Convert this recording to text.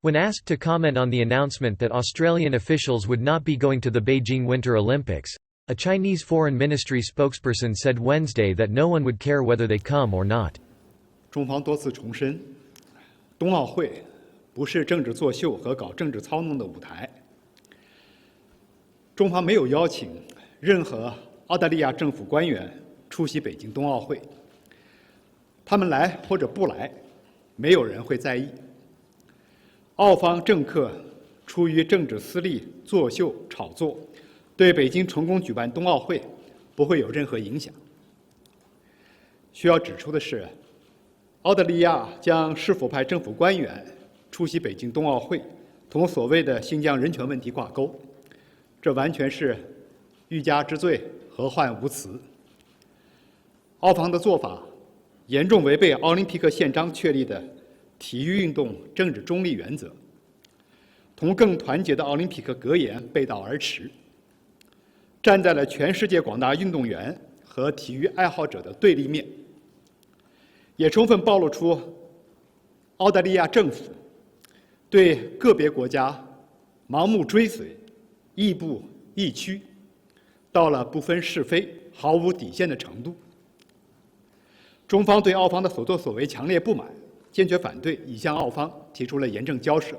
When asked to comment on the announcement that Australian officials would not be going to the Beijing Winter Olympics, a Chinese Foreign Ministry spokesperson said Wednesday that no one would care whether they come or not. 中方多次重申，冬奥会不是政治作秀和搞政治操弄的舞台。中方没有邀请任何澳大利亚政府官员出席北京冬奥会，他们来或者不来，没有人会在意。澳方政客出于政治私利、作秀炒作，对北京成功举办冬奥会不会有任何影响。需要指出的是，澳大利亚将是否派政府官员出席北京冬奥会，同所谓的新疆人权问题挂钩，这完全是欲加之罪，何患无辞。澳方的做法严重违背奥林匹克宪章确立的体育运动政治中立原则，同更团结的奥林匹克格言背道而驰，站在了全世界广大运动员和体育爱好者的对立面，也充分暴露出澳大利亚政府对个别国家盲目追随、亦步亦趋，到了不分是非、毫无底线的程度。中方对澳方的所作所为强烈不满，坚决反对，已向澳方提出了严正交涉。